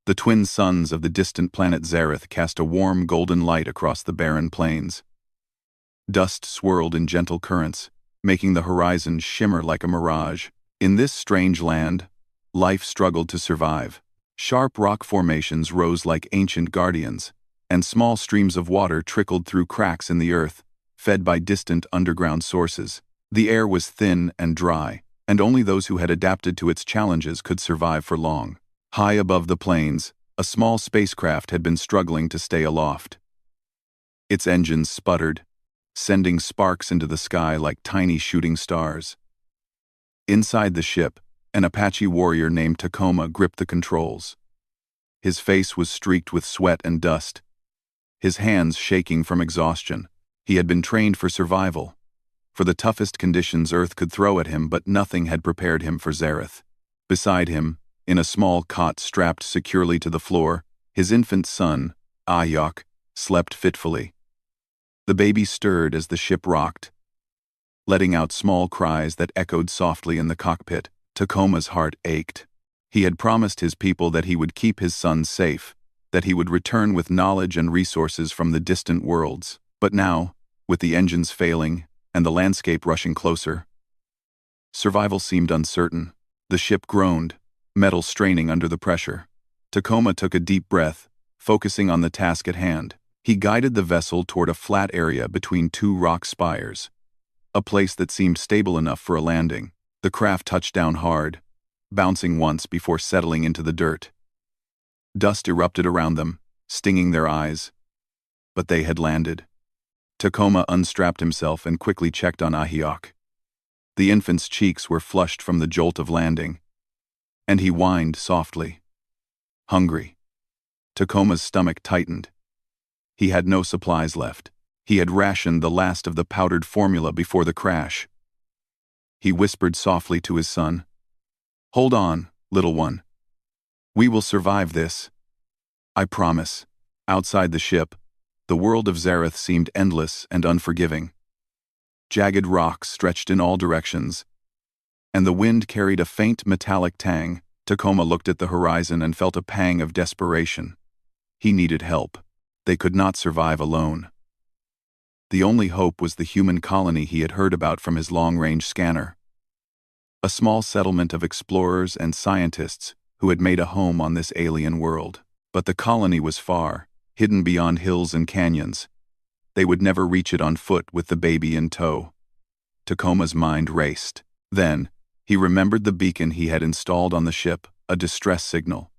The twin suns of the distant planet Zareth cast a warm golden light across the barren plains. Dust swirled in gentle currents, making the horizon shimmer like a mirage. In this strange land, life struggled to survive. Sharp rock formations rose like ancient guardians, and small streams of water trickled through cracks in the earth, fed by distant underground sources. The air was thin and dry, and only those who had adapted to its challenges could survive for long. High above the plains, a small spacecraft had been struggling to stay aloft. Its engines sputtered, sending sparks into the sky like tiny shooting stars. Inside the ship, an Apache warrior named Tacoma gripped the controls. His face was streaked with sweat and dust, his hands shaking from exhaustion. He had been trained for survival, for the toughest conditions Earth could throw at him, but nothing had prepared him for Zareth. Beside him, in a small cot strapped securely to the floor, his infant son, Ahyok, slept fitfully. The baby stirred as the ship rocked, letting out small cries that echoed softly in the cockpit. Tacoma's heart ached. He had promised his people that he would keep his son safe, that he would return with knowledge and resources from the distant worlds. But now, with the engines failing and the landscape rushing closer, survival seemed uncertain. The ship groaned, metal straining under the pressure. Tacoma took a deep breath, focusing on the task at hand. He guided the vessel toward a flat area between two rock spires, a place that seemed stable enough for a landing. The craft touched down hard, bouncing once before settling into the dirt. Dust erupted around them, stinging their eyes. But they had landed. Tacoma unstrapped himself and quickly checked on Ahyok. The infant's cheeks were flushed from the jolt of landing, and he whined softly. Hungry. Tacoma's stomach tightened. He had no supplies left. He had rationed the last of the powdered formula before the crash. He whispered softly to his son, "Hold on, little one. We will survive this. I promise." Outside the ship, the world of Zareth seemed endless and unforgiving. Jagged rocks stretched in all directions, and the wind carried a faint metallic tang. Tacoma looked at the horizon and felt a pang of desperation. He needed help. They could not survive alone. The only hope was the human colony he had heard about from his long-range scanner. A small settlement of explorers and scientists who had made a home on this alien world. But the colony was far, hidden beyond hills and canyons. They would never reach it on foot with the baby in tow. Tacoma's mind raced. Then, he remembered the beacon he had installed on the ship, a distress signal,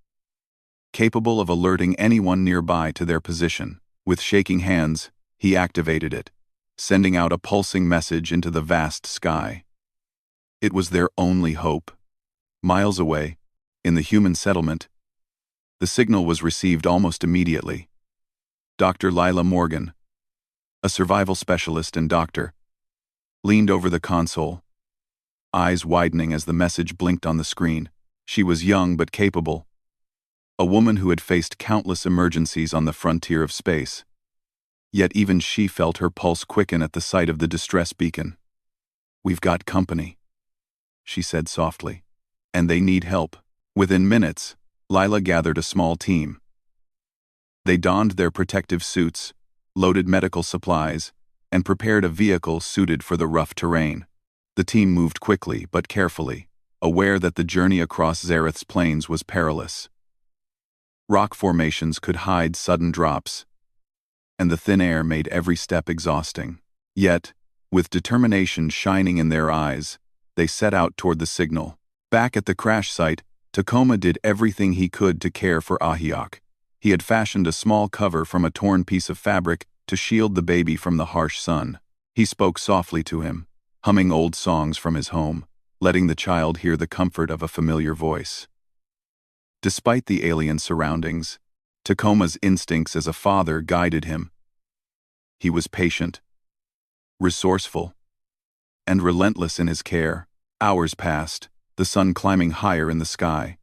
capable of alerting anyone nearby to their position. With shaking hands, he activated it, sending out a pulsing message into the vast sky. It was their only hope. Miles away, in the human settlement, the signal was received almost immediately. Dr. Lila Morgan, a survival specialist and doctor, leaned over the console, eyes widening as the message blinked on the screen. She was young but capable, a woman who had faced countless emergencies on the frontier of space. Yet even she felt her pulse quicken at the sight of the distress beacon. "We've got company," she said softly, "and they need help." Within minutes, Lila gathered a small team. They donned their protective suits, loaded medical supplies, and prepared a vehicle suited for the rough terrain. The team moved quickly but carefully, aware that the journey across Zareth's plains was perilous. Rock formations could hide sudden drops, and the thin air made every step exhausting. Yet, with determination shining in their eyes, they set out toward the signal. Back at the crash site, Tacoma did everything he could to care for Ahyok. He had fashioned a small cover from a torn piece of fabric to shield the baby from the harsh sun. He spoke softly to him, humming old songs from his home, letting the child hear the comfort of a familiar voice. Despite the alien surroundings, Tacoma's instincts as a father guided him. He was patient, resourceful, and relentless in his care. Hours passed, the sun climbing higher in the sky.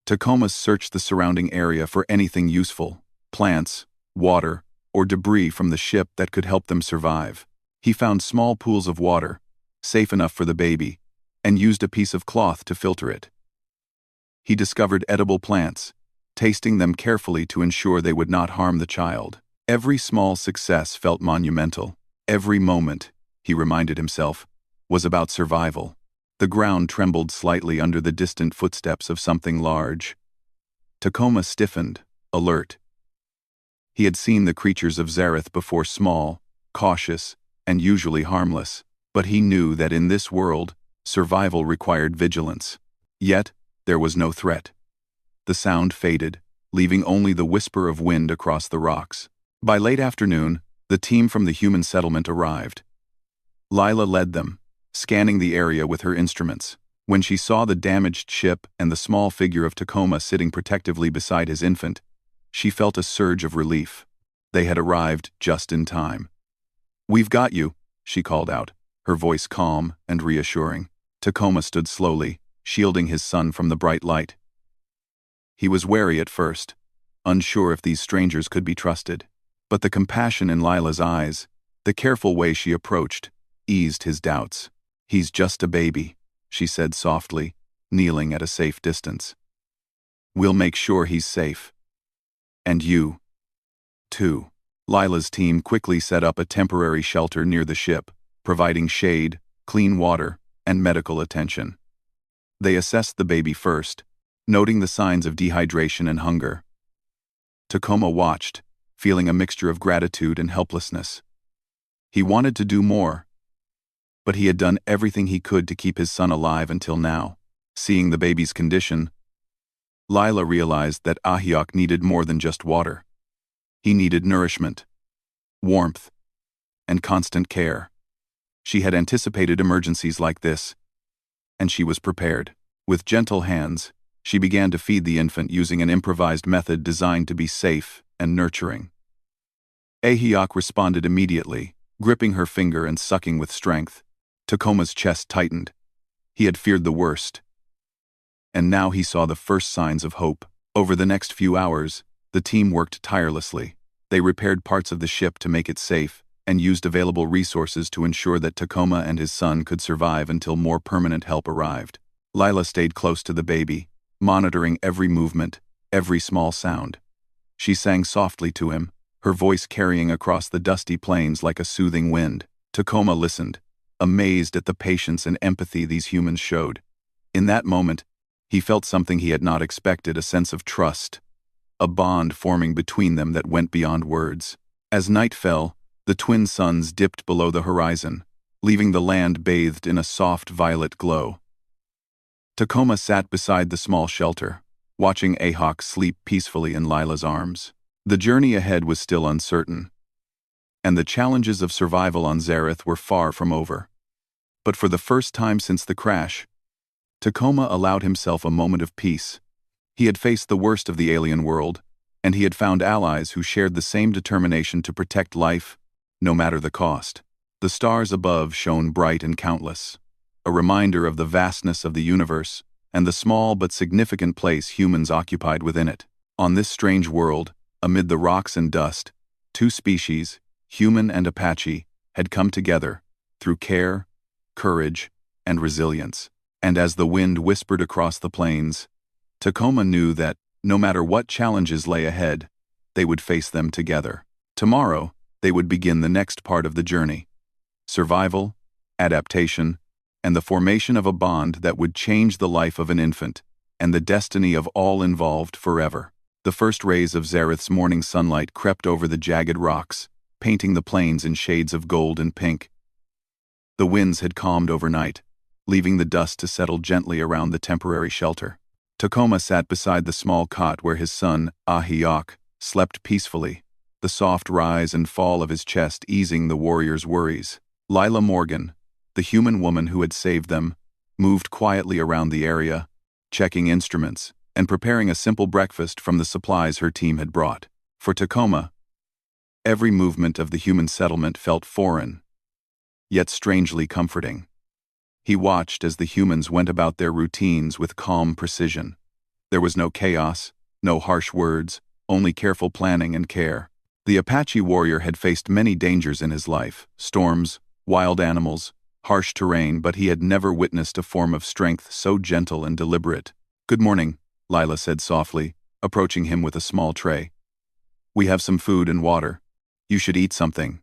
Tacoma searched the surrounding area for anything useful, plants, water, or debris from the ship that could help them survive. He found small pools of water, safe enough for the baby, and used a piece of cloth to filter it. He discovered edible plants, tasting them carefully to ensure they would not harm the child. Every small success felt monumental. Every moment, he reminded himself, was about survival. The ground trembled slightly under the distant footsteps of something large. Tacoma stiffened, alert. He had seen the creatures of Zareth before, small, cautious, and usually harmless, but he knew that in this world, survival required vigilance. Yet, there was no threat. The sound faded, leaving only the whisper of wind across the rocks. By late afternoon, the team from the human settlement arrived. Lila led them, scanning the area with her instruments. When she saw the damaged ship and the small figure of Tacoma sitting protectively beside his infant, she felt a surge of relief. They had arrived just in time. "We've got you," she called out, her voice calm and reassuring. Tacoma stood slowly, shielding his son from the bright light. He was wary at first, unsure if these strangers could be trusted, but the compassion in Lila's eyes, the careful way she approached, eased his doubts. "He's just a baby," she said softly, kneeling at a safe distance. "We'll make sure he's safe. And you, too." Lila's team quickly set up a temporary shelter near the ship, providing shade, clean water, and medical attention. They assessed the baby first, noting the signs of dehydration and hunger. Tacoma watched, feeling a mixture of gratitude and helplessness. He wanted to do more, but he had done everything he could to keep his son alive until now. Seeing the baby's condition, Lila realized that Ahiok needed more than just water. He needed nourishment, warmth, and constant care. She had anticipated emergencies like this, and she was prepared. With gentle hands, she began to feed the infant using an improvised method designed to be safe and nurturing. Ahiok responded immediately, gripping her finger and sucking with strength. Tacoma's chest tightened. He had feared the worst, and now he saw the first signs of hope. Over the next few hours, the team worked tirelessly. They repaired parts of the ship to make it safe, and used available resources to ensure that Tacoma and his son could survive until more permanent help arrived. Lila stayed close to the baby, monitoring every movement, every small sound. She sang softly to him, her voice carrying across the dusty plains like a soothing wind. Tacoma listened, amazed at the patience and empathy these humans showed. In that moment, he felt something he had not expected, a sense of trust, a bond forming between them that went beyond words. As night fell, the twin suns dipped below the horizon, leaving the land bathed in a soft violet glow. Tacoma sat beside the small shelter, watching Ahiok sleep peacefully in Lila's arms. The journey ahead was still uncertain, and the challenges of survival on Zareth were far from over. But for the first time since the crash, Tacoma allowed himself a moment of peace. He had faced the worst of the alien world, and he had found allies who shared the same determination to protect life, no matter the cost. The stars above shone bright and countless, a reminder of the vastness of the universe and the small but significant place humans occupied within it. On this strange world, amid the rocks and dust, two species, human and Apache, had come together through care, courage, and resilience. And as the wind whispered across the plains, Tacoma knew that, no matter what challenges lay ahead, they would face them together. Tomorrow, they would begin the next part of the journey: survival, adaptation, and the formation of a bond that would change the life of an infant and the destiny of all involved forever. The first rays of Zareth's morning sunlight crept over the jagged rocks, painting the plains in shades of gold and pink. The winds had calmed overnight, leaving the dust to settle gently around the temporary shelter. Tacoma sat beside the small cot where his son, Ahiok, slept peacefully, the soft rise and fall of his chest easing the warrior's worries. Lila Morgan, the human woman who had saved them, moved quietly around the area, checking instruments and preparing a simple breakfast from the supplies her team had brought. For Tacoma, every movement of the human settlement felt foreign, yet strangely comforting. He watched as the humans went about their routines with calm precision. There was no chaos, no harsh words, only careful planning and care. The Apache warrior had faced many dangers in his life: storms, wild animals, harsh terrain, but he had never witnessed a form of strength so gentle and deliberate. "Good morning," Lila said softly, approaching him with a small tray. "We have some food and water. You should eat something.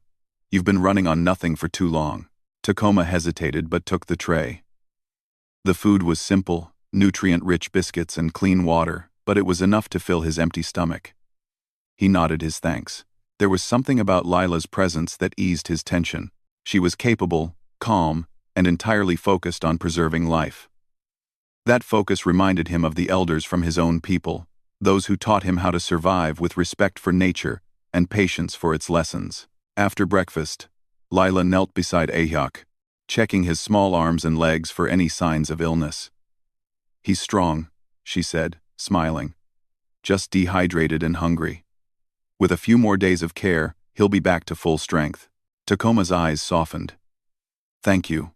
You've been running on nothing for too long." Tacoma hesitated but took the tray. The food was simple, nutrient-rich biscuits and clean water, but it was enough to fill his empty stomach. He nodded his thanks. There was something about Lila's presence that eased his tension. She was capable, calm, and entirely focused on preserving life. That focus reminded him of the elders from his own people, those who taught him how to survive with respect for nature and patience for its lessons. After breakfast, Lila knelt beside Ahyok, checking his small arms and legs for any signs of illness. "He's strong," she said, smiling. "Just dehydrated and hungry. With a few more days of care, he'll be back to full strength." Tacoma's eyes softened. "Thank you,"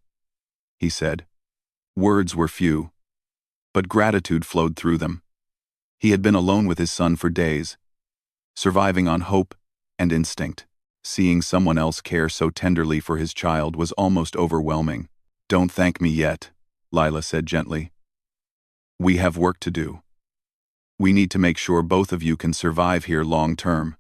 he said. Words were few, but gratitude flowed through them. He had been alone with his son for days, surviving on hope and instinct. Seeing someone else care so tenderly for his child was almost overwhelming. "Don't thank me yet," Lila said gently. "We have work to do. We need to make sure both of you can survive here long term,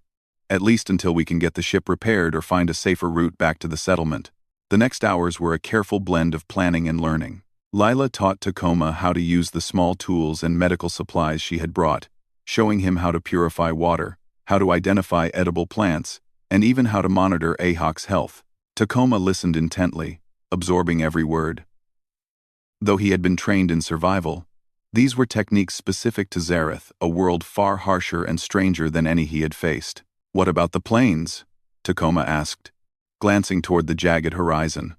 at least until we can get the ship repaired or find a safer route back to the settlement." The next hours were a careful blend of planning and learning. Lila taught Tacoma how to use the small tools and medical supplies she had brought, showing him how to purify water, how to identify edible plants, and even how to monitor Ahyok's health. Tacoma listened intently, absorbing every word. Though he had been trained in survival, these were techniques specific to Zareth, a world far harsher and stranger than any he had faced. "What about the plains?" Tacoma asked, glancing toward the jagged horizon.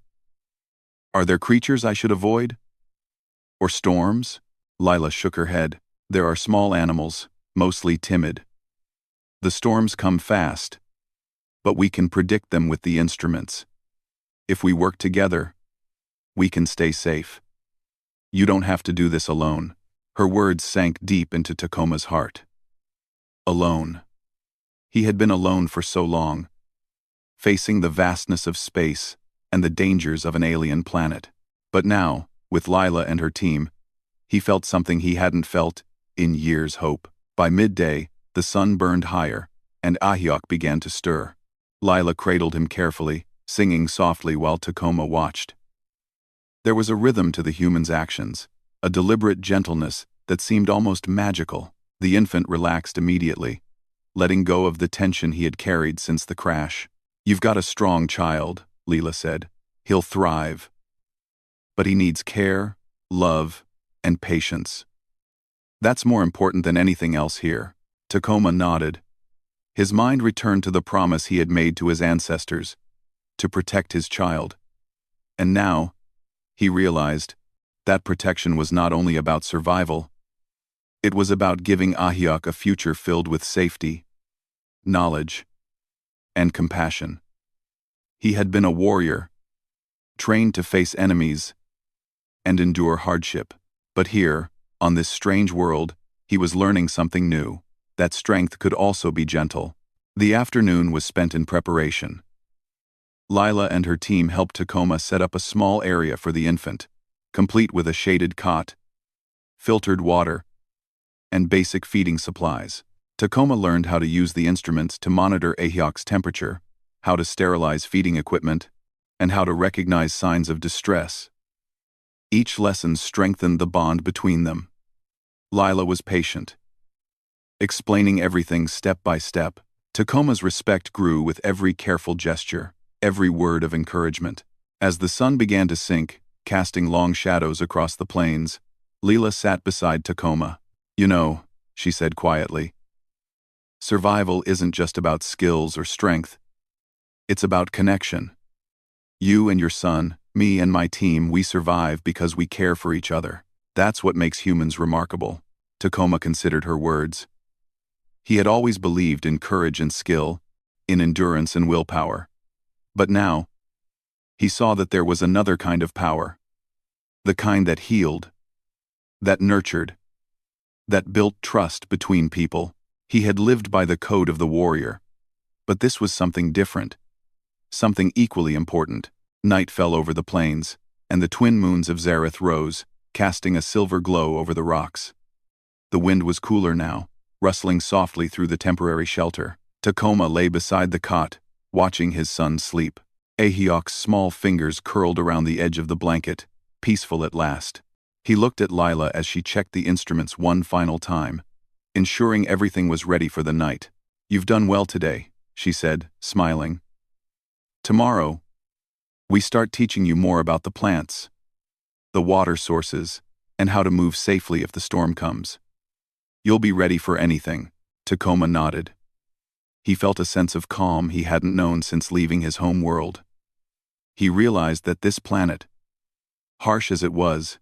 "Are there creatures I should avoid? Or storms?" Lila shook her head. "There are small animals, mostly timid. The storms come fast, but we can predict them with the instruments. If we work together, we can stay safe. You don't have to do this alone." Her words sank deep into Tacoma's heart. Alone. He had been alone for so long, facing the vastness of space and the dangers of an alien planet. But now, with Lila and her team, he felt something he hadn't felt in years. Hope. By midday, the sun burned higher, and Ahyok began to stir. Lila cradled him carefully, singing softly while Tacoma watched. There was a rhythm to the human's actions, a deliberate gentleness that seemed almost magical. The infant relaxed immediately, letting go of the tension he had carried since the crash. "You've got a strong child," Lila said. "He'll thrive. But he needs care, love, and patience. That's more important than anything else here." Tacoma nodded. His mind returned to the promise he had made to his ancestors, to protect his child. And now, he realized, that protection was not only about survival, it was about giving Ahyok a future filled with safety, knowledge, and compassion. He had been a warrior, trained to face enemies and endure hardship. But here, on this strange world, he was learning something new, that strength could also be gentle. The afternoon was spent in preparation. Lila and her team helped Tacoma set up a small area for the infant, complete with a shaded cot, filtered water, and basic feeding supplies. Tacoma learned how to use the instruments to monitor Ahyok's temperature, how to sterilize feeding equipment, and how to recognize signs of distress. Each lesson strengthened the bond between them. Lila was patient, explaining everything step by step. Tacoma's respect grew with every careful gesture, every word of encouragement. As the sun began to sink, casting long shadows across the plains, Lila sat beside Tacoma. "You know," she said quietly, "survival isn't just about skills or strength. It's about connection. You and your son, me and my team, we survive because we care for each other. That's what makes humans remarkable." Tacoma considered her words. He had always believed in courage and skill, in endurance and willpower. But now, he saw that there was another kind of power. The kind that healed, that nurtured, that built trust between people. He had lived by the code of the warrior. But this was something different, something equally important. Night fell over the plains, and the twin moons of Zareth rose, casting a silver glow over the rocks. The wind was cooler now, rustling softly through the temporary shelter. Tacoma lay beside the cot, watching his son sleep. Ahiok's small fingers curled around the edge of the blanket, peaceful at last. He looked at Lila as she checked the instruments one final time, ensuring everything was ready for the night. "You've done well today," she said, smiling. "Tomorrow, we start teaching you more about the plants, the water sources, and how to move safely if the storm comes. You'll be ready for anything." Tacoma nodded. He felt a sense of calm he hadn't known since leaving his home world. He realized that this planet, harsh as it was,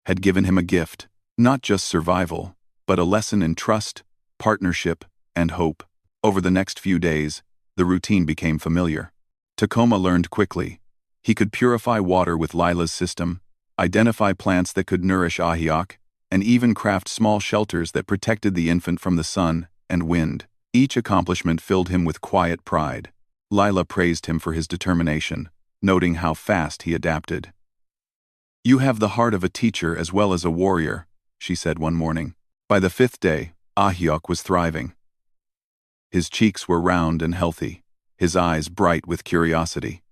had given him a gift, not just survival, but a lesson in trust, partnership, and hope. Over the next few days, the routine became familiar. Tacoma learned quickly. He could purify water with Lila's system, identify plants that could nourish Ahiok, and even craft small shelters that protected the infant from the sun and wind. Each accomplishment filled him with quiet pride. Lila praised him for his determination, noting how fast he adapted. "You have the heart of a teacher as well as a warrior," she said one morning. By the 5th day, Ahiok was thriving. His cheeks were round and healthy, his eyes bright with curiosity.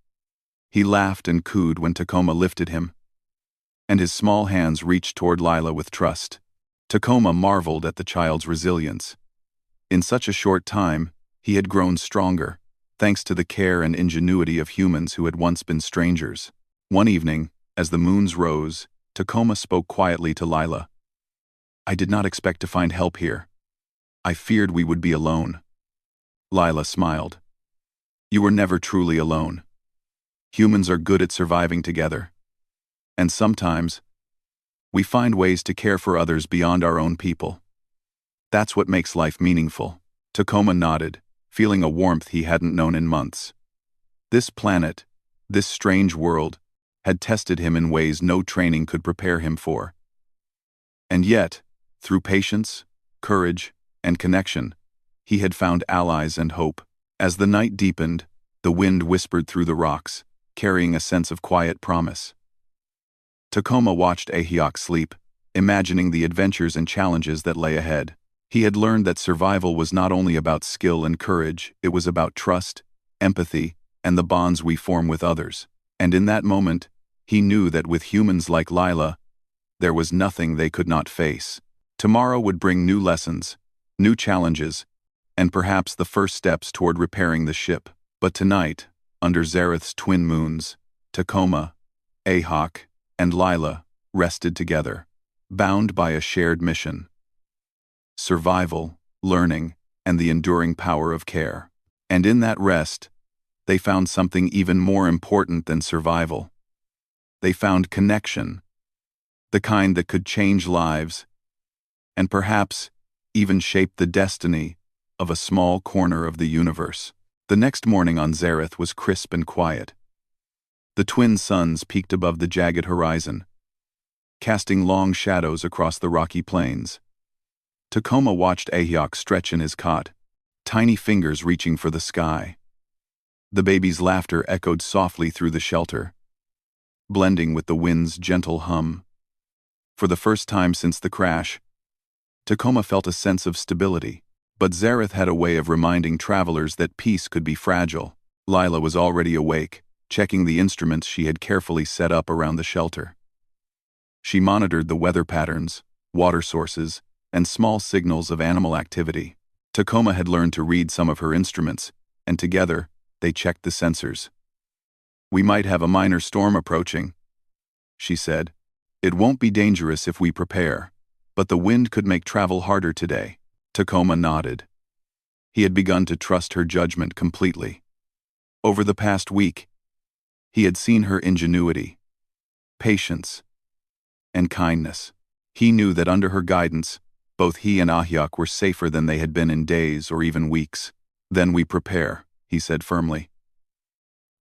He laughed and cooed when Tacoma lifted him, and his small hands reached toward Lila with trust. Tacoma marveled at the child's resilience. In such a short time, he had grown stronger, thanks to the care and ingenuity of humans who had once been strangers. One evening, as the moons rose, Tacoma spoke quietly to Lila. "I did not expect to find help here. I feared we would be alone." Lila smiled. "You were never truly alone. Humans are good at surviving together. And sometimes, we find ways to care for others beyond our own people. That's what makes life meaningful." Tacoma nodded, feeling a warmth he hadn't known in months. This planet, this strange world, had tested him in ways no training could prepare him for. And yet, through patience, courage, and connection, he had found allies and hope. As the night deepened, the wind whispered through the rocks, carrying a sense of quiet promise. Tacoma watched Ahiok sleep, imagining the adventures and challenges that lay ahead. He had learned that survival was not only about skill and courage, it was about trust, empathy, and the bonds we form with others. And in that moment, he knew that with humans like Lila, there was nothing they could not face. Tomorrow would bring new lessons, new challenges, and perhaps the first steps toward repairing the ship. But tonight, under Zareth's twin moons, Tacoma, Ahiok, and Lila rested together, bound by a shared mission: survival, learning, and the enduring power of care. And in that rest, they found something even more important than survival. They found connection, the kind that could change lives, and perhaps even shape the destiny of a small corner of the universe. The next morning on Zareth was crisp and quiet. The twin suns peaked above the jagged horizon, casting long shadows across the rocky plains. Tacoma watched Ahiok stretch in his cot, tiny fingers reaching for the sky. The baby's laughter echoed softly through the shelter, blending with the wind's gentle hum. For the first time since the crash, Tacoma felt a sense of stability. But Zareth had a way of reminding travelers that peace could be fragile. Lila was already awake, checking the instruments she had carefully set up around the shelter. She monitored the weather patterns, water sources, and small signals of animal activity. Tacoma had learned to read some of her instruments, and together, they checked the sensors. "We might have a minor storm approaching," she said. "It won't be dangerous if we prepare, but the wind could make travel harder today." Tacoma nodded. He had begun to trust her judgment completely. Over the past week, he had seen her ingenuity, patience, and kindness. He knew that under her guidance, both he and Ahiok were safer than they had been in days or even weeks. "Then we prepare," he said firmly.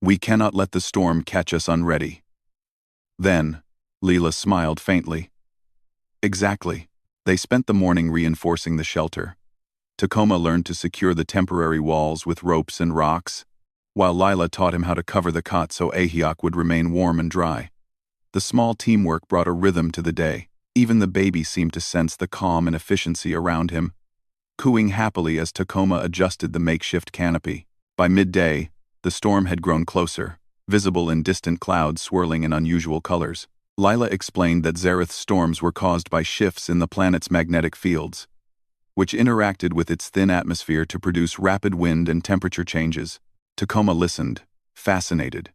"We cannot let the storm catch us unready." "Then," Leela smiled faintly. "Exactly." They spent the morning reinforcing the shelter. Tacoma learned to secure the temporary walls with ropes and rocks, while Lila taught him how to cover the cot so Ahiok would remain warm and dry. The small teamwork brought a rhythm to the day. Even the baby seemed to sense the calm and efficiency around him, cooing happily as Tacoma adjusted the makeshift canopy. By midday, the storm had grown closer, visible in distant clouds swirling in unusual colors. Lila explained that Zareth's storms were caused by shifts in the planet's magnetic fields, which interacted with its thin atmosphere to produce rapid wind and temperature changes. Tacoma listened, fascinated.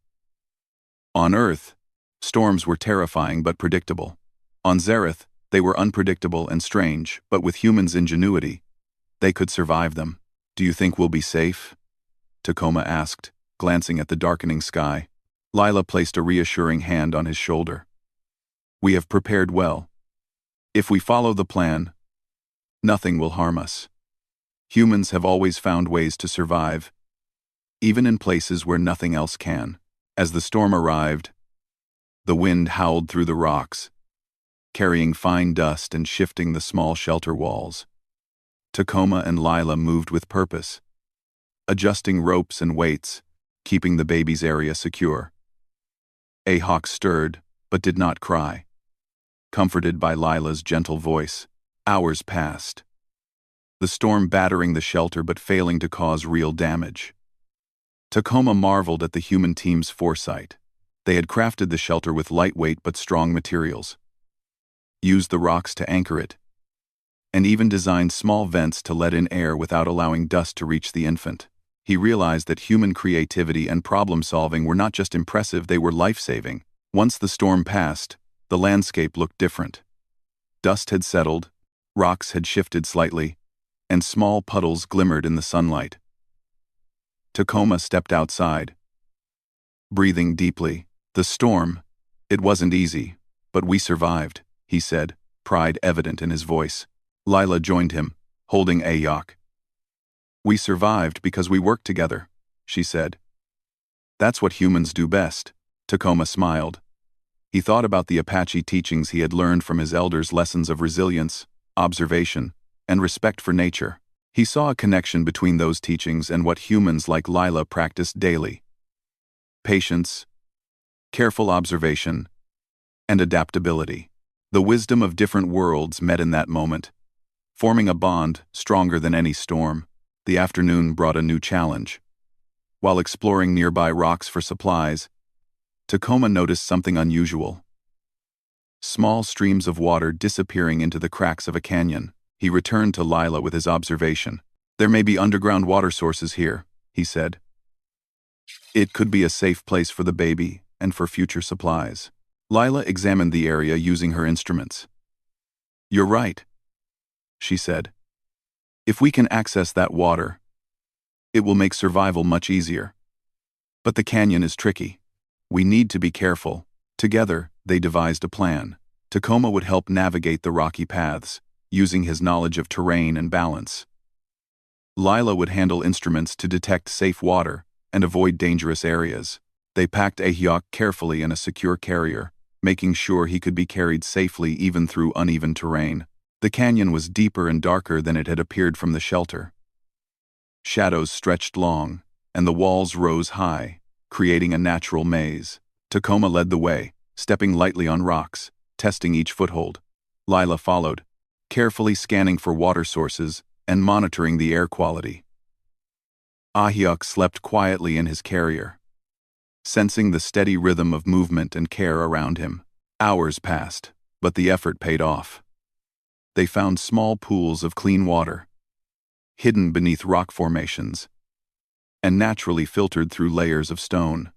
On Earth, storms were terrifying but predictable. On Zareth, they were unpredictable and strange, but with humans' ingenuity, they could survive them. "Do you think we'll be safe?" Tacoma asked, glancing at the darkening sky. Lila placed a reassuring hand on his shoulder. "We have prepared well. If we follow the plan, nothing will harm us. Humans have always found ways to survive, even in places where nothing else can." As the storm arrived, the wind howled through the rocks, carrying fine dust and shifting the small shelter walls. Tacoma and Lila moved with purpose, adjusting ropes and weights, keeping the baby's area secure. Ahawk stirred, but did not cry. Comforted by Lila's gentle voice, hours passed, the storm battering the shelter but failing to cause real damage. Tacoma marveled at the human team's foresight. They had crafted the shelter with lightweight but strong materials, used the rocks to anchor it, and even designed small vents to let in air without allowing dust to reach the infant. He realized that human creativity and problem-solving were not just impressive, they were life-saving. Once the storm passed, the landscape looked different. Dust had settled, rocks had shifted slightly, and small puddles glimmered in the sunlight. Tacoma stepped outside, breathing deeply. "The storm, it wasn't easy, but we survived," he said, pride evident in his voice. Lila joined him, holding Ahawk. "We survived because we worked together," she said. "That's what humans do best." Tacoma smiled. He thought about the Apache teachings he had learned from his elders, lessons of resilience, observation, and respect for nature. He saw a connection between those teachings and what humans like Lila practiced daily: patience, careful observation, and adaptability. The wisdom of different worlds met in that moment, forming a bond stronger than any storm. The afternoon brought a new challenge. While exploring nearby rocks for supplies, Tacoma noticed something unusual: small streams of water disappearing into the cracks of a canyon. He returned to Lila with his observation. "There may be underground water sources here," he said. "It could be a safe place for the baby and for future supplies." Lila examined the area using her instruments. "You're right," she said. "If we can access that water, it will make survival much easier. But the canyon is tricky. We need to be careful." Together, they devised a plan. Tacoma would help navigate the rocky paths, using his knowledge of terrain and balance. Lila would handle instruments to detect safe water and avoid dangerous areas. They packed Ahawk carefully in a secure carrier, making sure he could be carried safely even through uneven terrain. The canyon was deeper and darker than it had appeared from the shelter. Shadows stretched long, and the walls rose high, creating a natural maze. Tacoma led the way, stepping lightly on rocks, testing each foothold. Lila followed, carefully scanning for water sources and monitoring the air quality. Ahawk slept quietly in his carrier, sensing the steady rhythm of movement and care around him. Hours passed, but the effort paid off. They found small pools of clean water, hidden beneath rock formations, and naturally filtered through layers of stone.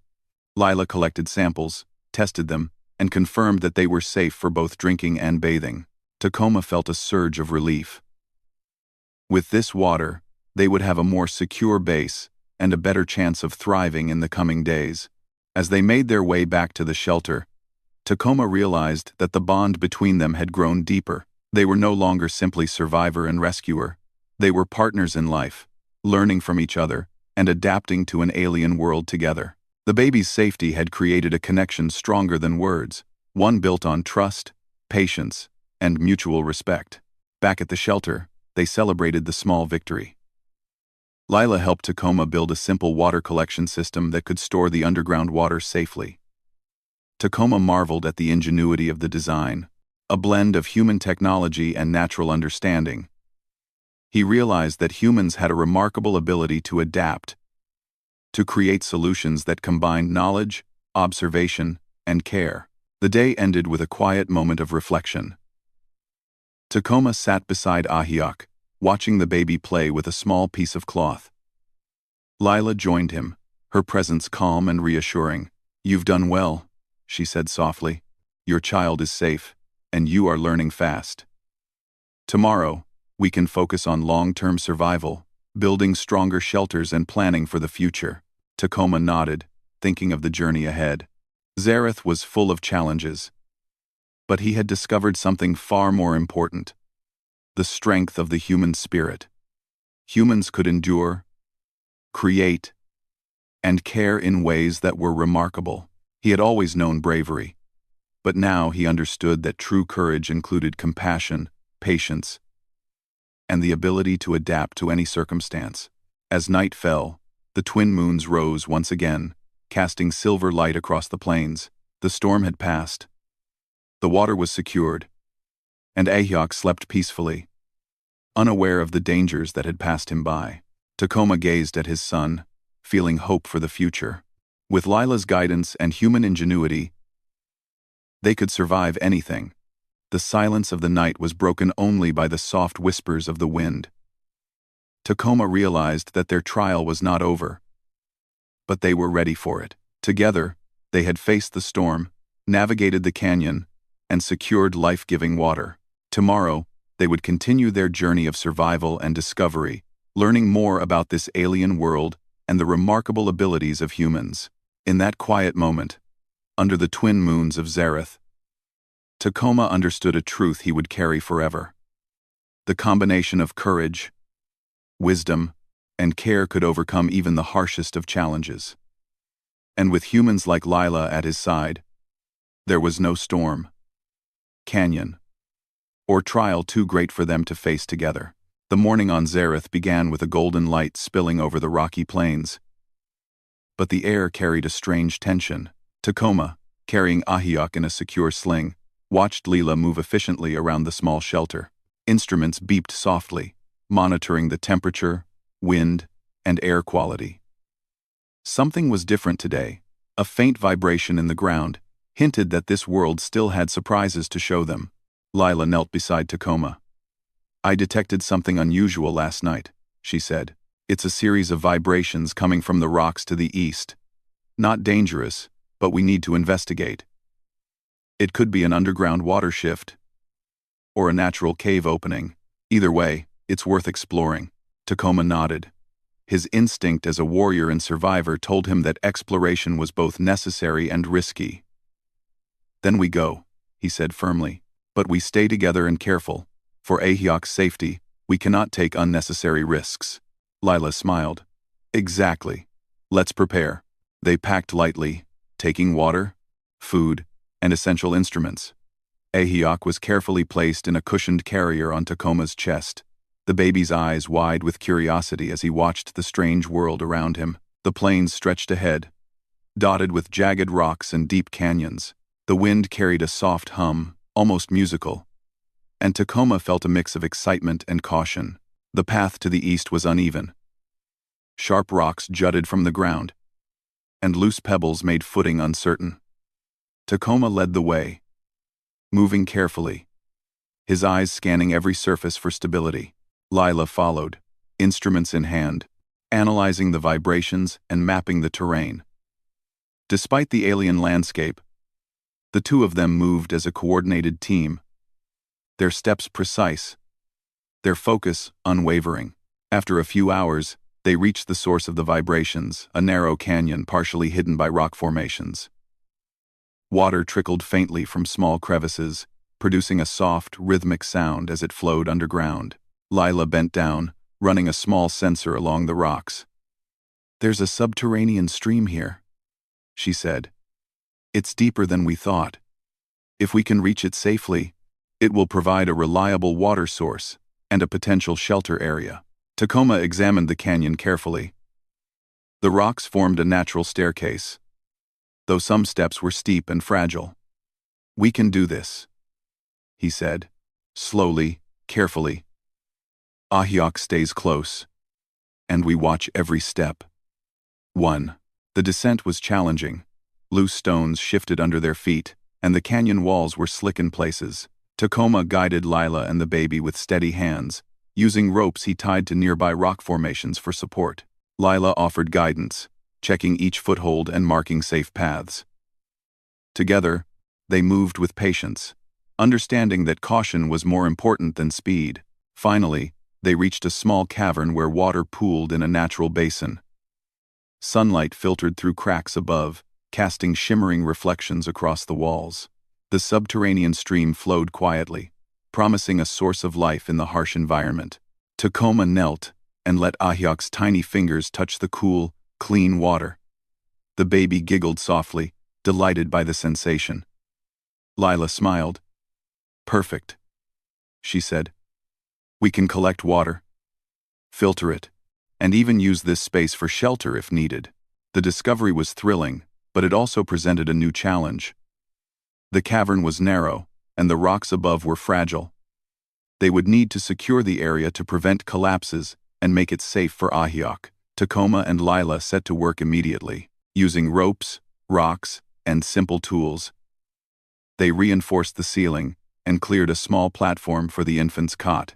Lila collected samples, tested them, and confirmed that they were safe for both drinking and bathing. Tacoma felt a surge of relief. With this water, they would have a more secure base and a better chance of thriving in the coming days. As they made their way back to the shelter, Tacoma realized that the bond between them had grown deeper. They were no longer simply survivor and rescuer. They were partners in life, learning from each other and adapting to an alien world together. The baby's safety had created a connection stronger than words, one built on trust, patience, and mutual respect. Back at the shelter, they celebrated the small victory. Lila helped Tacoma build a simple water collection system that could store the underground water safely. Tacoma marveled at the ingenuity of the design, a blend of human technology and natural understanding. He realized that humans had a remarkable ability to adapt, to create solutions that combined knowledge, observation, and care. The day ended with a quiet moment of reflection. Tacoma sat beside Ahiok, watching the baby play with a small piece of cloth. Lila joined him, her presence calm and reassuring. "You've done well," she said softly. "Your child is safe, and you are learning fast. Tomorrow, we can focus on long-term survival, building stronger shelters and planning for the future." Tacoma nodded, thinking of the journey ahead. Zareth was full of challenges, but he had discovered something far more important: the strength of the human spirit. Humans could endure, create, and care in ways that were remarkable. He had always known bravery, but now he understood that true courage included compassion, patience, and the ability to adapt to any circumstance. As night fell, the twin moons rose once again, casting silver light across the plains. The storm had passed. The water was secured, and Ahiok slept peacefully, unaware of the dangers that had passed him by. Tacoma gazed at his son, feeling hope for the future. With Lila's guidance and human ingenuity, they could survive anything. The silence of the night was broken only by the soft whispers of the wind. Tacoma realized that their trial was not over, but they were ready for it. Together, they had faced the storm, navigated the canyon, and secured life-giving water. Tomorrow, they would continue their journey of survival and discovery, learning more about this alien world and the remarkable abilities of humans. In that quiet moment, under the twin moons of Zareth, Tacoma understood a truth he would carry forever. The combination of courage, wisdom, and care could overcome even the harshest of challenges. And with humans like Lila at his side, there was no storm, canyon, or trial too great for them to face together. The morning on Zareth began with a golden light spilling over the rocky plains, but the air carried a strange tension. Tacoma, carrying Ahiok in a secure sling, watched Lila move efficiently around the small shelter. Instruments beeped softly, monitoring the temperature, wind, and air quality. Something was different today. A faint vibration in the ground hinted that this world still had surprises to show them. Lila knelt beside Tacoma. "I detected something unusual last night," she said. "It's a series of vibrations coming from the rocks to the east. Not dangerous, but we need to investigate. It could be an underground water shift, or a natural cave opening. Either way, it's worth exploring." Tacoma nodded. His instinct as a warrior and survivor told him that exploration was both necessary and risky. "Then we go," he said firmly. "But we stay together and careful. For Ahiok's safety, we cannot take unnecessary risks." Lila smiled. "Exactly. Let's prepare." They packed lightly, taking water, food, and essential instruments. Ahiok was carefully placed in a cushioned carrier on Tacoma's chest, the baby's eyes wide with curiosity as he watched the strange world around him. The plains stretched ahead, dotted with jagged rocks and deep canyons. The wind carried a soft hum, almost musical, and Tacoma felt a mix of excitement and caution. The path to the east was uneven. Sharp rocks jutted from the ground, and loose pebbles made footing uncertain. Tacoma led the way, moving carefully, his eyes scanning every surface for stability. Lila followed, instruments in hand, analyzing the vibrations and mapping the terrain. Despite the alien landscape, the two of them moved as a coordinated team, their steps precise, their focus unwavering. After a few hours, they reached the source of the vibrations, a narrow canyon partially hidden by rock formations. Water trickled faintly from small crevices, producing a soft, rhythmic sound as it flowed underground. Lila bent down, running a small sensor along the rocks. "There's a subterranean stream here," she said. "It's deeper than we thought. If we can reach it safely, it will provide a reliable water source and a potential shelter area." Tacoma examined the canyon carefully. The rocks formed a natural staircase, though some steps were steep and fragile. "We can do this," he said, slowly, carefully. Ahiok stays close, and we watch every step. 1. The descent was challenging. Loose stones shifted under their feet, and the canyon walls were slick in places. Tacoma guided Lila and the baby with steady hands, using ropes he tied to nearby rock formations for support. Lila offered guidance, checking each foothold and marking safe paths. Together, they moved with patience, understanding that caution was more important than speed. Finally, they reached a small cavern where water pooled in a natural basin. Sunlight filtered through cracks above, casting shimmering reflections across the walls. The subterranean stream flowed quietly, promising a source of life in the harsh environment. Tacoma knelt and let Ahiok's tiny fingers touch the cool, clean water. The baby giggled softly, delighted by the sensation. Lila smiled. "Perfect," she said. "We can collect water, filter it, and even use this space for shelter if needed." The discovery was thrilling, but it also presented a new challenge. The cavern was narrow, and the rocks above were fragile. They would need to secure the area to prevent collapses and make it safe for Ahiok. Tacoma and Lila set to work immediately, using ropes, rocks, and simple tools. They reinforced the ceiling and cleared a small platform for the infant's cot.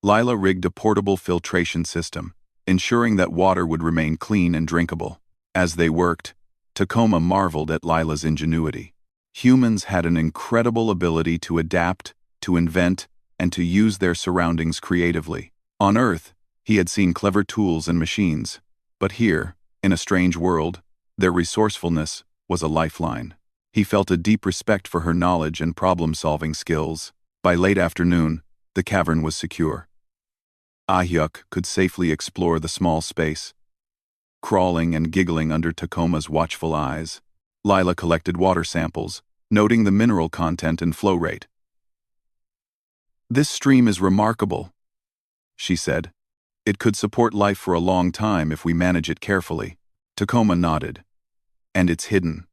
Lila rigged a portable filtration system, ensuring that water would remain clean and drinkable. As they worked, Tacoma marveled at Lila's ingenuity. Humans had an incredible ability to adapt, to invent, and to use their surroundings creatively. On Earth, he had seen clever tools and machines, but here, in a strange world, their resourcefulness was a lifeline. He felt a deep respect for her knowledge and problem-solving skills. By late afternoon, the cavern was secure. Ahiok could safely explore the small space, crawling and giggling under Tacoma's watchful eyes. Lila collected water samples, noting the mineral content and flow rate. "This stream is remarkable," she said. "It could support life for a long time if we manage it carefully." Tacoma nodded. "And it's hidden.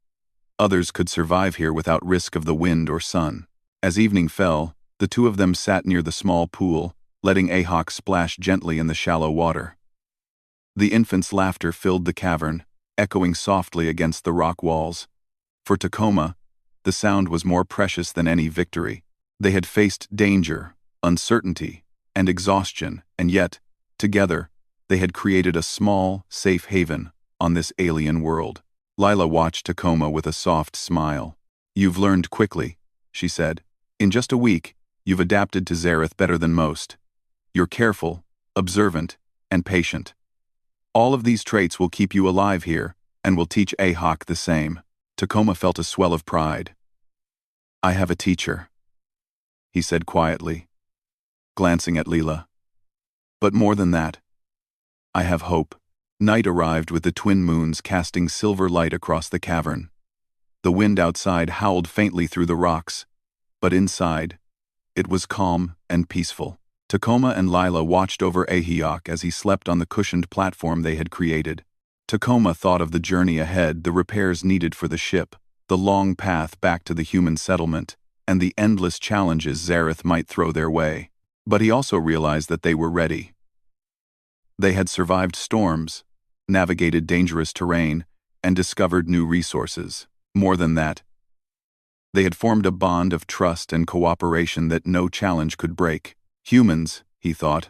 Others could survive here without risk of the wind or sun." As evening fell, the two of them sat near the small pool, letting Ahiok splash gently in the shallow water. The infant's laughter filled the cavern, echoing softly against the rock walls. For Tacoma, the sound was more precious than any victory. They had faced danger, uncertainty, and exhaustion, and yet, together, they had created a small, safe haven on this alien world. Lila watched Tacoma with a soft smile. "You've learned quickly," she said. "In just a week, you've adapted to Zareth better than most. You're careful, observant, and patient. All of these traits will keep you alive here, and will teach Ahiok the same." Tacoma felt a swell of pride. "I have a teacher," he said quietly, glancing at Lila. "But more than that, I have hope." Night arrived with the twin moons casting silver light across the cavern. The wind outside howled faintly through the rocks, but inside, it was calm and peaceful. Tacoma and Lila watched over Ahiok as he slept on the cushioned platform they had created. Tacoma thought of the journey ahead, the repairs needed for the ship, the long path back to the human settlement, and the endless challenges Zareth might throw their way. But he also realized that they were ready. They had survived storms, navigated dangerous terrain, and discovered new resources. More than that, they had formed a bond of trust and cooperation that no challenge could break. Humans, he thought,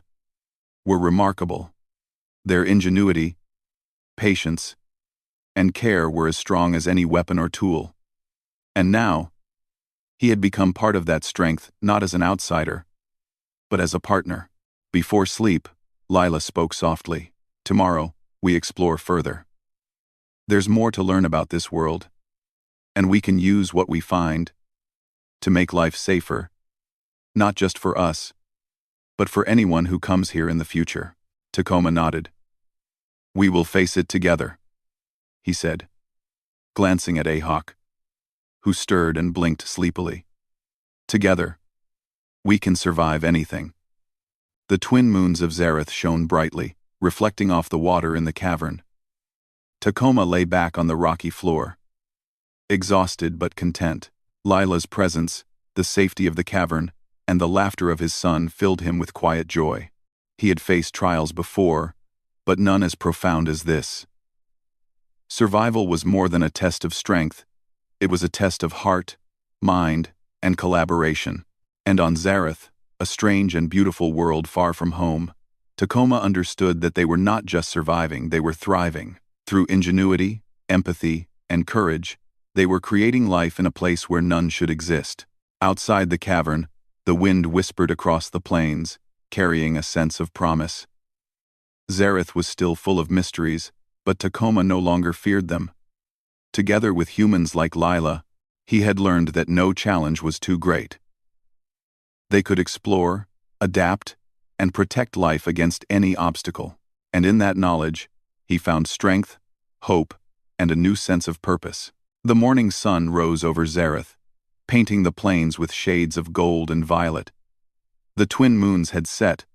were remarkable. Their ingenuity, patience, and care were as strong as any weapon or tool. And now, he had become part of that strength, not as an outsider, but as a partner. Before sleep, Lila spoke softly. "Tomorrow, we explore further. There's more to learn about this world, and we can use what we find to make life safer, not just for us, but for anyone who comes here in the future." Tacoma nodded. "We will face it together," he said, glancing at Ahiok, who stirred and blinked sleepily. "Together, we can survive anything." The twin moons of Zareth shone brightly, reflecting off the water in the cavern. Tacoma lay back on the rocky floor, exhausted but content. Lila's presence, the safety of the cavern, and the laughter of his son filled him with quiet joy. He had faced trials before, but none as profound as this. Survival was more than a test of strength. It was a test of heart, mind, and collaboration. And on Zareth, a strange and beautiful world far from home, Tacoma understood that they were not just surviving, they were thriving. Through ingenuity, empathy, and courage, they were creating life in a place where none should exist. Outside the cavern, the wind whispered across the plains, carrying a sense of promise. Zareth was still full of mysteries, but Tacoma no longer feared them. Together with humans like Lila, he had learned that no challenge was too great. They could explore, adapt, and protect life against any obstacle. And in that knowledge, he found strength, hope, and a new sense of purpose. The morning sun rose over Zareth, painting the plains with shades of gold and violet. The twin moons had set,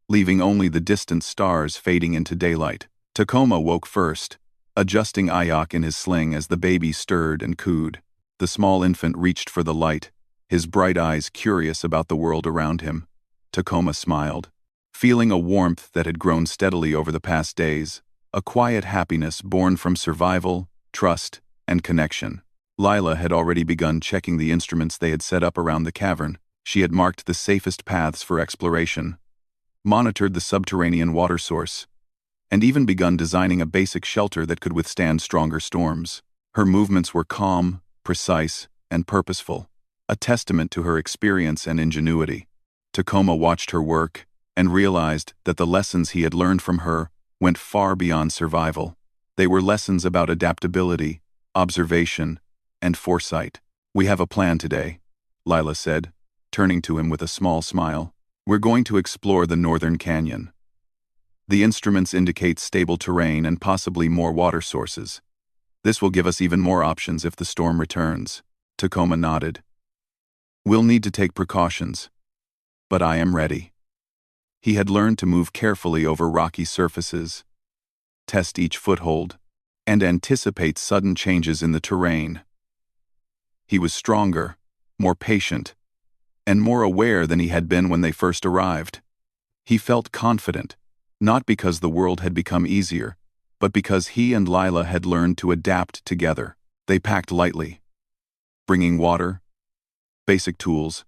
leaving only the distant stars fading into daylight. Tacoma woke first, adjusting Ayok in his sling as the baby stirred and cooed. The small infant reached for the light, his bright eyes curious about the world around him. Tacoma smiled, feeling a warmth that had grown steadily over the past days, a quiet happiness born from survival, trust, and connection. Lila had already begun checking the instruments they had set up around the cavern. She had marked the safest paths for exploration, monitored the subterranean water source, and even begun designing a basic shelter that could withstand stronger storms. Her movements were calm, precise, and purposeful, a testament to her experience and ingenuity. Tacoma watched her work and realized that the lessons he had learned from her went far beyond survival. They were lessons about adaptability, observation, and foresight. "We have a plan today," Lila said, turning to him with a small smile. "We're going to explore the northern canyon. The instruments indicate stable terrain and possibly more water sources. This will give us even more options if the storm returns." Tacoma nodded. "We'll need to take precautions, but I am ready." He had learned to move carefully over rocky surfaces, test each foothold, and anticipate sudden changes in the terrain. He was stronger, more patient, and more aware than he had been when they first arrived. He felt confident, not because the world had become easier, but because he and Lila had learned to adapt together. They packed lightly, bringing water, basic tools,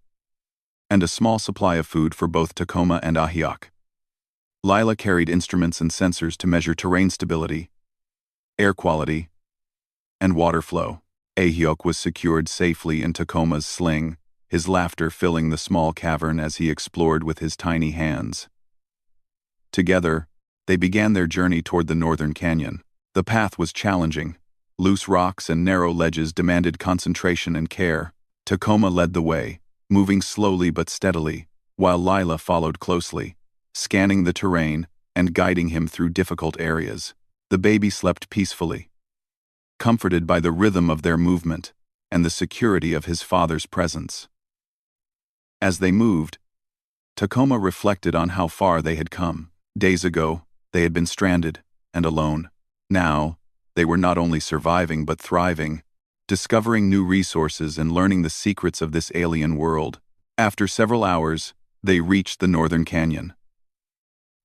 and a small supply of food for both Tacoma and Ahiok. Lila carried instruments and sensors to measure terrain stability, air quality, and water flow. Ahiok was secured safely in Tacoma's sling, his laughter filling the small cavern as he explored with his tiny hands. Together, they began their journey toward the northern canyon. The path was challenging. Loose rocks and narrow ledges demanded concentration and care. Tacoma led the way, moving slowly but steadily, while Lila followed closely, scanning the terrain and guiding him through difficult areas. The baby slept peacefully, comforted by the rhythm of their movement and the security of his father's presence. As they moved, Tacoma reflected on how far they had come. Days ago, they had been stranded and alone. Now, they were not only surviving but thriving, discovering new resources and learning the secrets of this alien world. After several hours, they reached the northern canyon.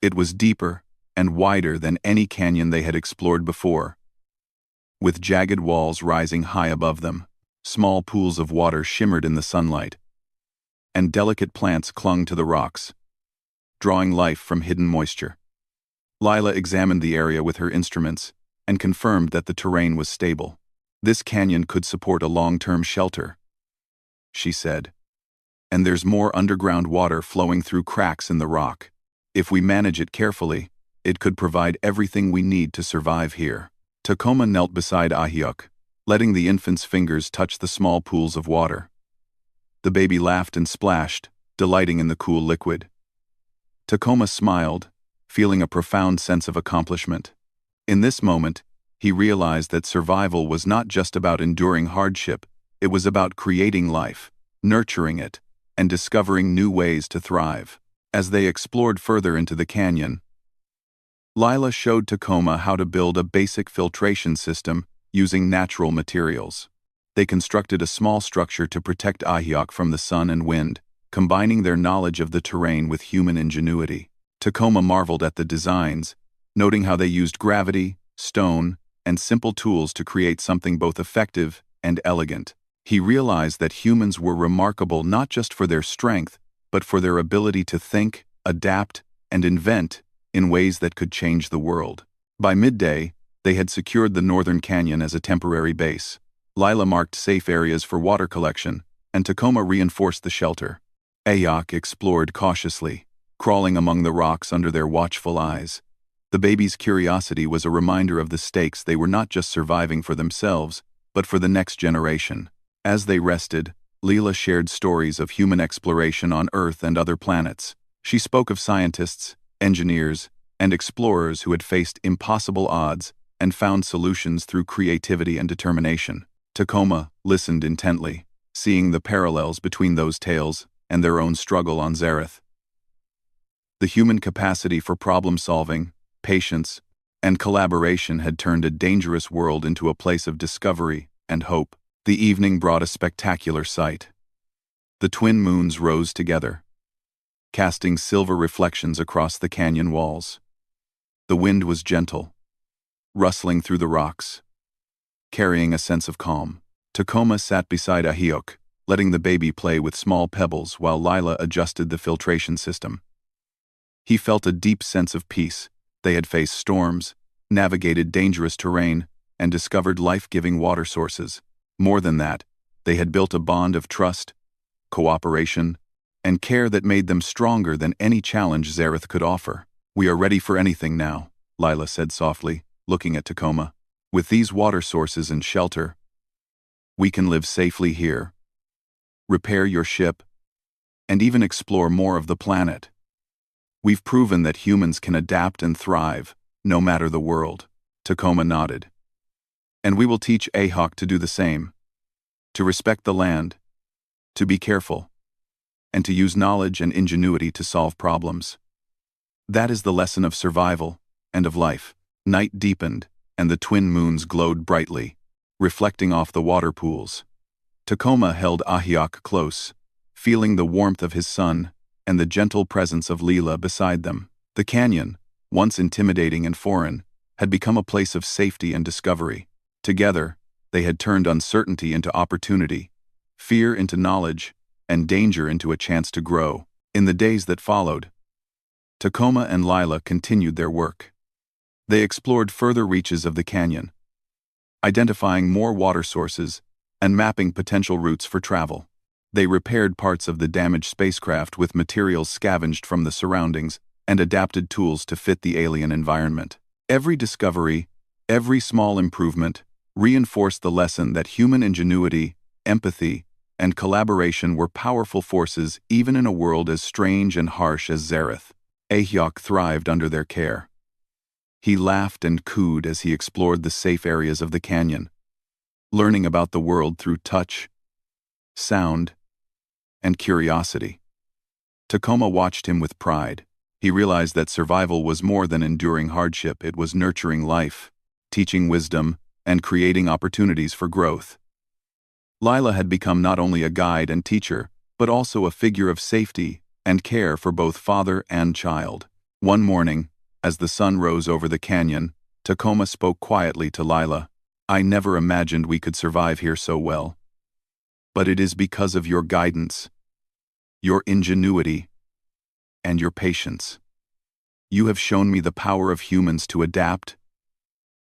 It was deeper and wider than any canyon they had explored before, with jagged walls rising high above them. Small pools of water shimmered in the sunlight, and delicate plants clung to the rocks, drawing life from hidden moisture. Lila examined the area with her instruments and confirmed that the terrain was stable. "This canyon could support a long-term shelter," she said, "and there's more underground water flowing through cracks in the rock. If we manage it carefully, it could provide everything we need to survive here." Tacoma knelt beside Ahiok, letting the infant's fingers touch the small pools of water. The baby laughed and splashed, delighting in the cool liquid. Tacoma smiled, feeling a profound sense of accomplishment. In this moment, he realized that survival was not just about enduring hardship, it was about creating life, nurturing it, and discovering new ways to thrive. As they explored further into the canyon, Lila showed Tacoma how to build a basic filtration system using natural materials. They constructed a small structure to protect Ahiok from the sun and wind, combining their knowledge of the terrain with human ingenuity. Tacoma marveled at the designs, noting how they used gravity, stone, and simple tools to create something both effective and elegant. He realized that humans were remarkable not just for their strength, but for their ability to think, adapt, and invent in ways that could change the world. By midday, they had secured the northern canyon as a temporary base. Lila marked safe areas for water collection, and Tacoma reinforced the shelter. Ayok explored cautiously, crawling among the rocks under their watchful eyes. The baby's curiosity was a reminder of the stakes. They were not just surviving for themselves, but for the next generation. As they rested, Leela shared stories of human exploration on Earth and other planets. She spoke of scientists, engineers, and explorers who had faced impossible odds and found solutions through creativity and determination. Tacoma listened intently, seeing the parallels between those tales and their own struggle on Zareth. The human capacity for problem-solving, patience, and collaboration had turned a dangerous world into a place of discovery and hope. The evening brought a spectacular sight. The twin moons rose together, casting silver reflections across the canyon walls. The wind was gentle, rustling through the rocks, carrying a sense of calm. Tacoma sat beside Ahiok, letting the baby play with small pebbles while Lila adjusted the filtration system. He felt a deep sense of peace. They had faced storms, navigated dangerous terrain, and discovered life-giving water sources. More than that, they had built a bond of trust, cooperation, and care that made them stronger than any challenge Zareth could offer. "We are ready for anything now," Lila said softly, looking at Tacoma. "With these water sources and shelter, we can live safely here, repair your ship, and even explore more of the planet. We've proven that humans can adapt and thrive, no matter the world." Tacoma nodded. "And we will teach Ahok to do the same, to respect the land, to be careful, and to use knowledge and ingenuity to solve problems. That is the lesson of survival and of life." Night deepened, and the twin moons glowed brightly, reflecting off the water pools. Tacoma held Ahiok close, feeling the warmth of his son and the gentle presence of Leela beside them. The canyon, once intimidating and foreign, had become a place of safety and discovery. Together, they had turned uncertainty into opportunity, fear into knowledge, and danger into a chance to grow. In the days that followed, Tacoma and Lila continued their work. They explored further reaches of the canyon, identifying more water sources and mapping potential routes for travel. They repaired parts of the damaged spacecraft with materials scavenged from the surroundings and adapted tools to fit the alien environment. Every discovery, every small improvement, reinforced the lesson that human ingenuity, empathy, and collaboration were powerful forces even in a world as strange and harsh as Zareth. Ahiok thrived under their care. He laughed and cooed as he explored the safe areas of the canyon, learning about the world through touch, sound, and curiosity. Tacoma watched him with pride. He realized that survival was more than enduring hardship. It was nurturing life, teaching wisdom, and creating opportunities for growth. Lila had become not only a guide and teacher, but also a figure of safety and care for both father and child. One morning, as the sun rose over the canyon, Tacoma spoke quietly to Lila. "I never imagined we could survive here so well. But it is because of your guidance, your ingenuity, and your patience. You have shown me the power of humans to adapt,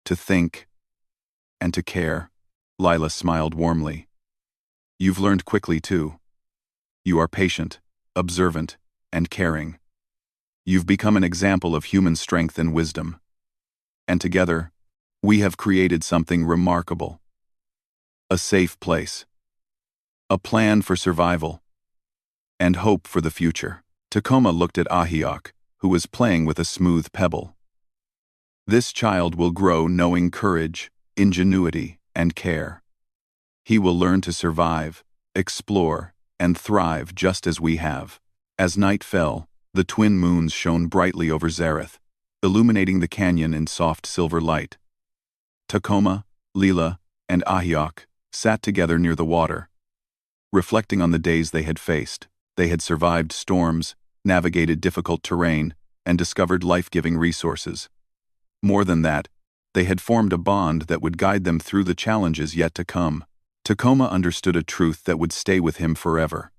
to think, and to care." Lila smiled warmly. "You've learned quickly, too. You are patient, observant, and caring. You've become an example of human strength and wisdom. And together, we have created something remarkable. A safe place. A plan for survival. And hope for the future." Tacoma looked at Ahiok, who was playing with a smooth pebble. "This child will grow knowing courage, ingenuity, and care. He will learn to survive, explore, and thrive just as we have." As night fell, the twin moons shone brightly over Zareth, illuminating the canyon in soft silver light. Tacoma, Leela, and Ahiok sat together near the water, reflecting on the days they had faced. They had survived storms, navigated difficult terrain, and discovered life-giving resources. More than that, they had formed a bond that would guide them through the challenges yet to come. Tacoma understood a truth that would stay with him forever.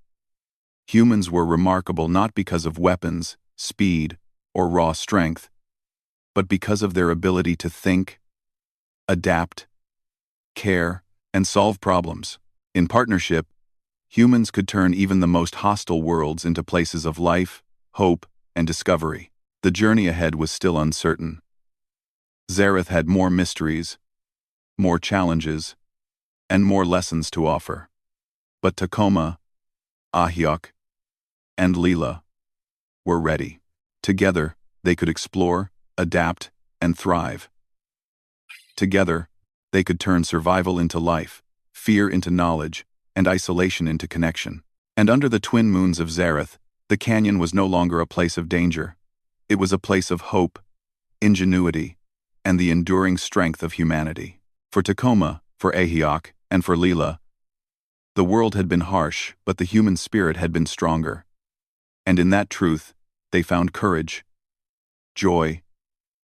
Humans were remarkable not because of weapons, speed, or raw strength, but because of their ability to think, adapt, care, and solve problems. In partnership, humans could turn even the most hostile worlds into places of life, hope, and discovery. The journey ahead was still uncertain. Zareth had more mysteries, more challenges, and more lessons to offer. But Tacoma, Ahiok, and Leela were ready. Together, they could explore, adapt, and thrive. Together, they could turn survival into life, fear into knowledge, and isolation into connection. And under the twin moons of Zareth, the canyon was no longer a place of danger. It was a place of hope, ingenuity, and the enduring strength of humanity. For Tacoma, for Ahiok, and for Leela, the world had been harsh, but the human spirit had been stronger. And in that truth, they found courage, joy,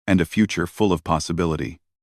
and a future full of possibility.